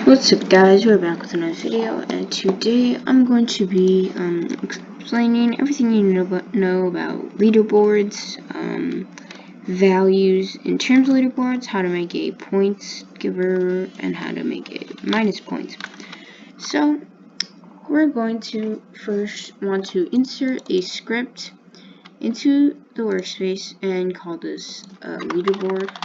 What's up guys, we're back with another video, and today I'm going to be explaining everything you know about leaderboards, values in terms of leaderboards, how to make a points giver, and how to make a minus points. So we're going to first want to insert a script into the workspace and call this a leaderboard.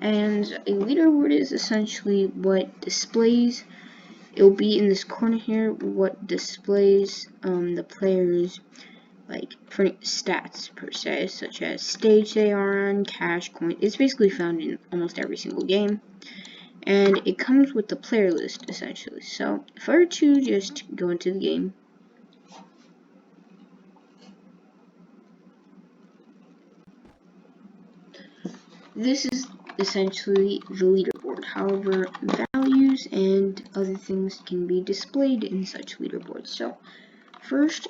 And a leaderboard is essentially what displays, it'll be in this corner here, what displays the players' stats per se, such as stage they are on, cash, coin. It's basically found in almost every single game, and it comes with the player list essentially. So if I were to just go into the game, this is essentially the leaderboard. However, values and other things can be displayed in such leaderboards. So first,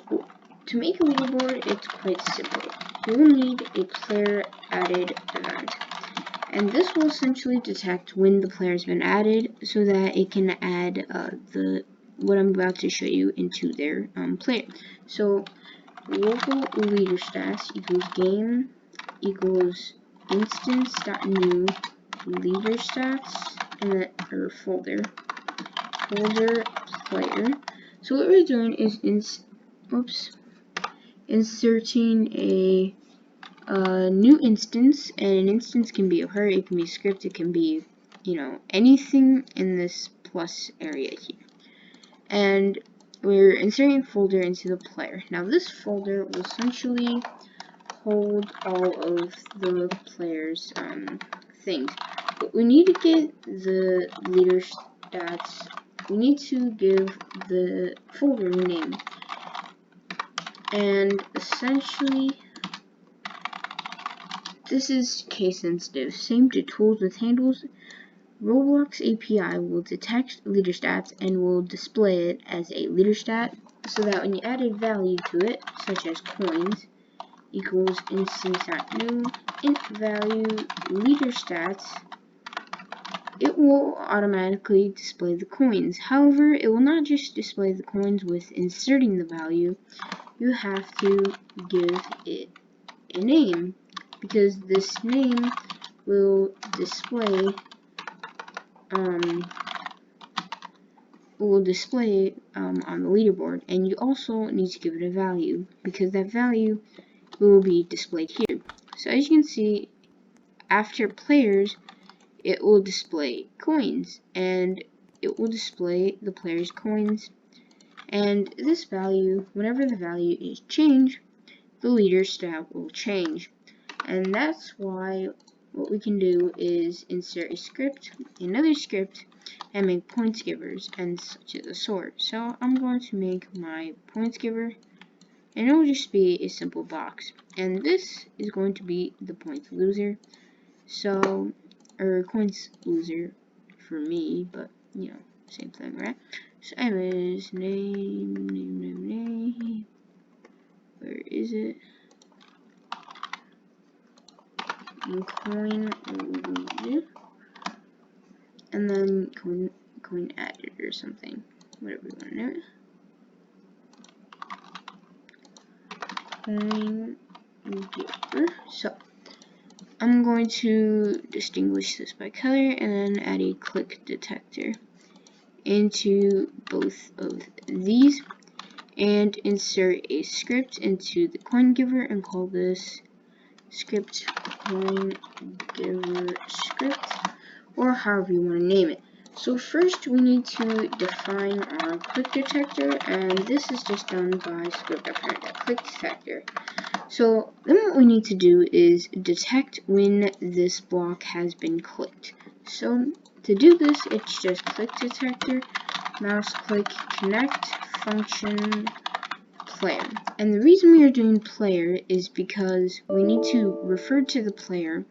to make a leaderboard, it's quite simple. You will need a player added event, and this will essentially detect when the player has been added so that it can add what I'm about to show you into their player. So local leader stats equals game equals instance.new leader stats, and then folder player. So what we're doing is inserting a new instance, and an instance can be a query, it can be a script, it can be, anything in this plus area here. And we're inserting a folder into the player. Now this folder will essentially hold all of the players' things. But we need to get the leader stats. We need to give the folder a name. And essentially, this is case sensitive. Same to tools with handles. ROBLOX API will detect leader stats and will display it as a leader stat, so that when you add a value to it, such as coins, equals instance.new int value leader stats, it will automatically display the coins. However, it will not just display the coins with inserting the value. You have to give it a name, because this name will display on the leaderboard, and you also need to give it a value, because that value will be displayed here. So as you can see, after players, it will display coins, and it will display the player's coins, and this value, whenever the value is changed, the leader stat will change. And that's why what we can do is insert a script, another script, and make points givers, and such as a sort. So I'm going to make my points giver, and it will just be a simple box, and this is going to be the points loser. So, or coins loser for me, but same thing, right? So anyways, name, where is it? Coin loser, and then coin added or something, whatever you want to know it. Coin giver. So I'm going to distinguish this by color and then add a click detector into both of these, and insert a script into the coin giver and call this script coin giver script, or however you want to name it. So first we need to define our click detector, and this is just done by script.click detector. So then what we need to do is detect when this block has been clicked. So to do this, it's just click detector, mouse click, connect, function, player. And the reason we are doing player is because we need to refer to the player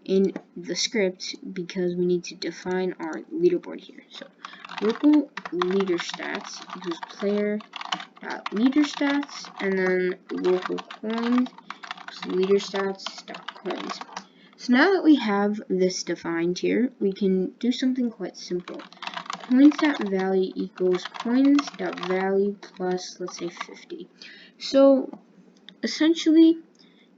in the script, because we need to define our leaderboard here. So local leader stats equals player leader stats, and then local coins leader stats coins. So now that we have this defined here, we can do something quite simple. coins.value equals coins.value plus, let's say, 50. So essentially,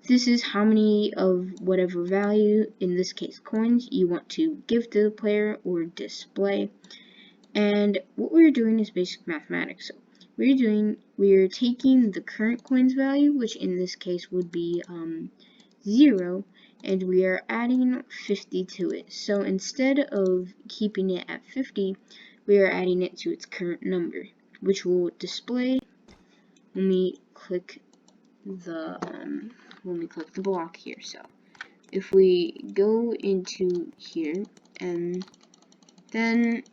this is how many of whatever value, in this case coins, you want to give to the player or display. And what we're doing is basic mathematics. So we're taking the current coins value, which in this case would be 0, and we are adding 50 to it. So instead of keeping it at 50, we are adding it to its current number, which will display when we click the block here. So if we go into here, and then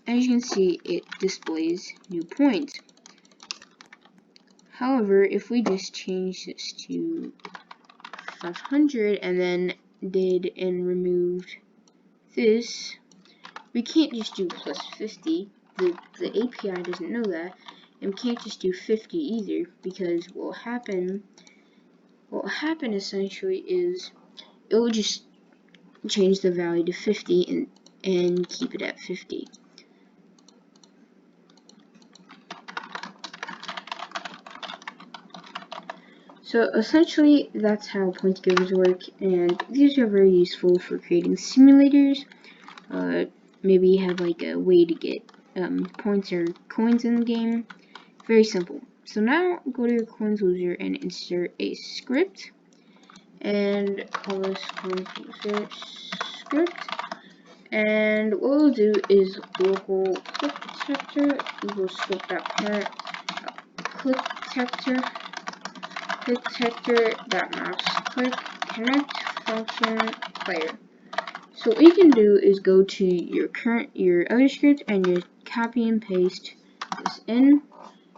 as you can see, it displays new points. However, if we just change this to 500 and then removed this, we can't just do plus 50. The API doesn't know that, and we can't just do 50 either, because what will happen essentially is it will just change the value to 50 and keep it at 50. So essentially, that's how point givers work, and these are very useful for creating simulators. Maybe you have like a way to get points or coins in the game. Very simple. So now go to your coins loser and insert a script, and call this coins loser script. And what we'll do is local click detector equals script.parent click detector.mouse click connect function player. So what you can do is go to your other script and you copy and paste this in,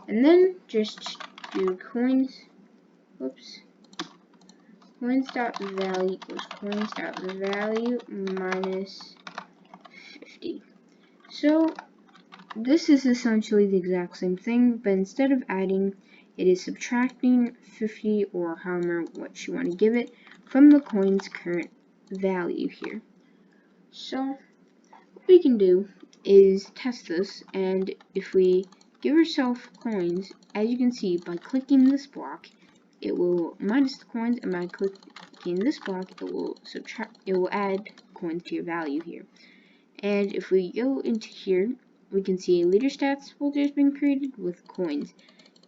and then just do coins.value equals coins.value minus 50. So this is essentially the exact same thing, but instead of adding, it is subtracting 50, or however much you want to give it, from the coin's current value here. So what we can do is test this, and if we give ourselves coins, as you can see, by clicking this block, it will minus the coins, and by clicking this block, it will add coins to your value here. And if we go into here, we can see a leader stats folder has been created with coins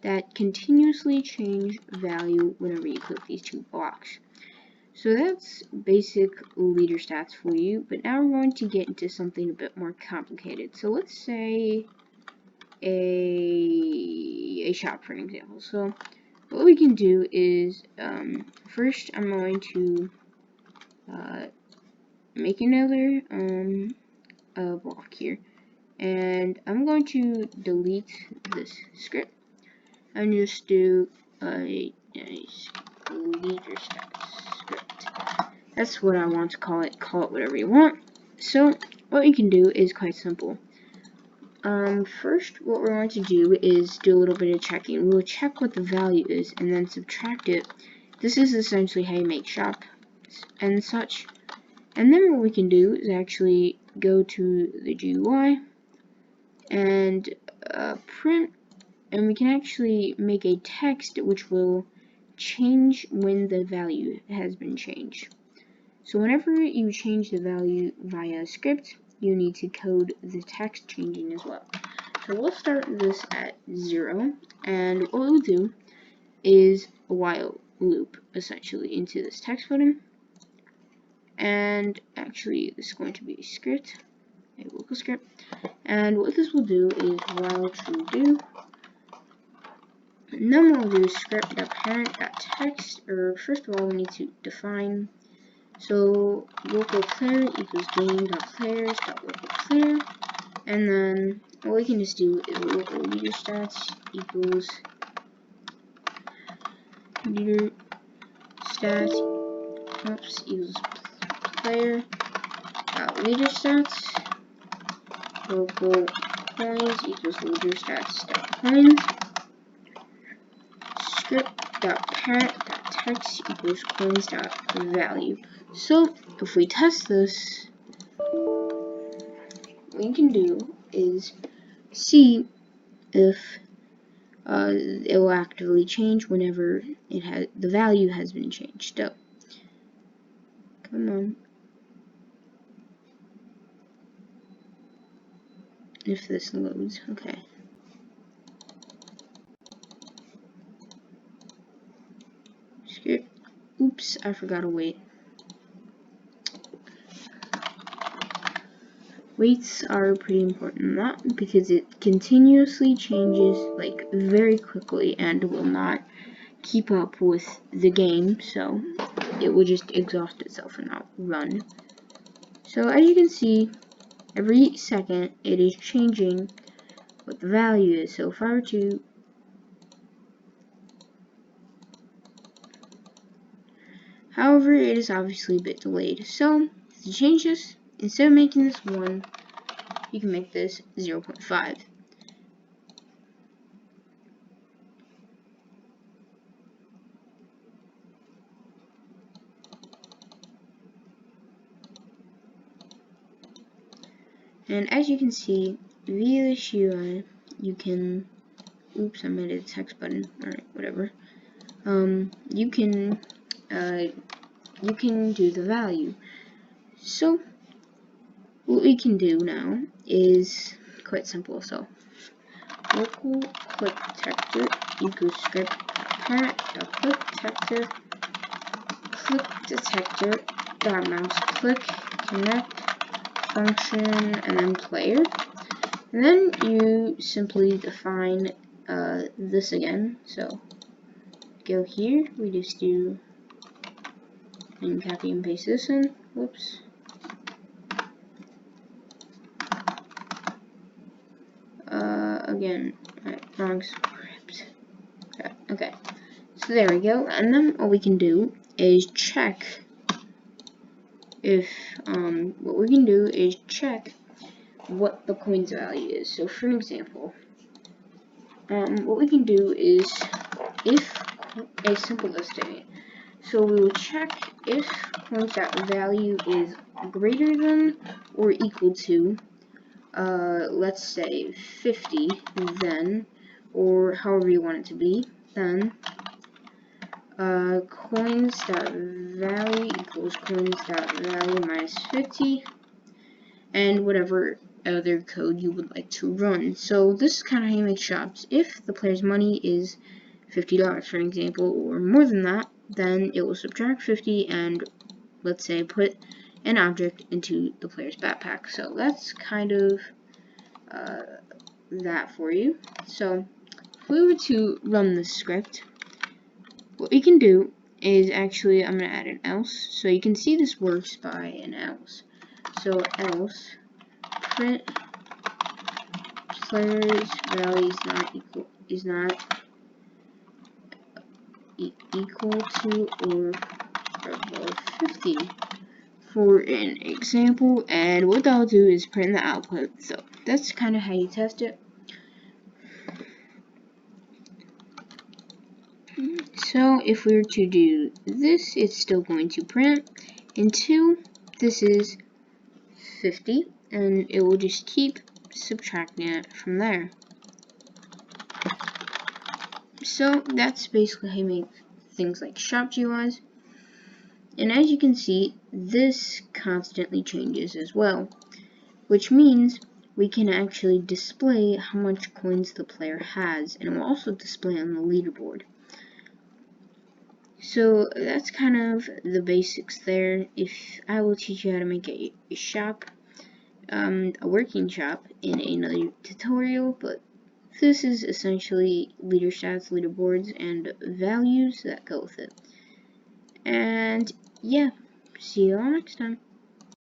that continuously change value whenever you click these two blocks. So that's basic leader stats for you, but now we're going to get into something a bit more complicated. So let's say a shop, for an example. So what we can do is, first I'm going to make another block here, and I'm going to delete this script and just do a leader stats script. That's what I want to call it. Call it whatever you want. So what you can do is quite simple. First, what we're going to do is do a little bit of checking. We'll check what the value is and then subtract it. This is essentially how you make shop and such. And then what we can do is actually go to the GUI and print, and we can actually make a text which will change when the value has been changed. So whenever you change the value via script, you need to code the text changing as well. So we'll start this at 0, and what we'll do is a while loop essentially into this text button. And actually, this is going to be a script, a local script. And what this will do is while true do, and then we'll do script.parent.text, or first of all, we need to define. So local player equals game.players.local player, and then what we can just do is local leader stats equals leader stats equals player leader stats, local coins equals leader stats coins, script.parent.text equals coins.value. So if we test this, what you can do is see if it will actively change whenever the value has been changed. So, come on. If this loads, okay. Oops, I forgot to wait. Weights are pretty important, not because it continuously changes like very quickly and will not keep up with the game, so it will just exhaust itself and not run. So as you can see, every second it is changing what the value is. So if I were to however, it is obviously a bit delayed. So to change this, instead of making this 1, you can make this 0.5. And as you can see, via this UI, you can, oops, I made a text button, alright, whatever. You can do the value. So, what we can do now is quite simple. So, local click detector equals script parent click detector dot mouse click connect function and then player, and then you simply define this again. So go here, we just do and copy and paste this in. Whoops. Again, wrong script. Okay, so there we go. And then what we can do is check if what we can do is check what the coin's value is. So for an example, what we can do is if a simple estimate. So we will check if coins.value is greater than or equal to let's say 50, then, or however you want it to be, then coins.value equals coins.value minus 50, and whatever other code you would like to run. So this is kind of how you make shops. If the player's money is $50, for an example, or more than that, then it will subtract 50 and, let's say, put an object into the player's backpack. So that's kind of that for you. So if we were to run this script, what we can do is actually, I'm going to add an else. So you can see this works by an else. So else print player's value is not equal to or above 50 for an example, and what that'll do is print the output. So that's kind of how you test it. So if we were to do this, it's still going to print until this is 50, and it will just keep subtracting it from there. So that's basically how you make things like shop GUIs. And as you can see, this constantly changes as well, which means we can actually display how much coins the player has, and it will also display on the leaderboard. So that's kind of the basics there. If I will teach you how to make a shop, a working shop in another tutorial, but this is essentially leader stats, leaderboards, and values that go with it. And yeah, see you all next time.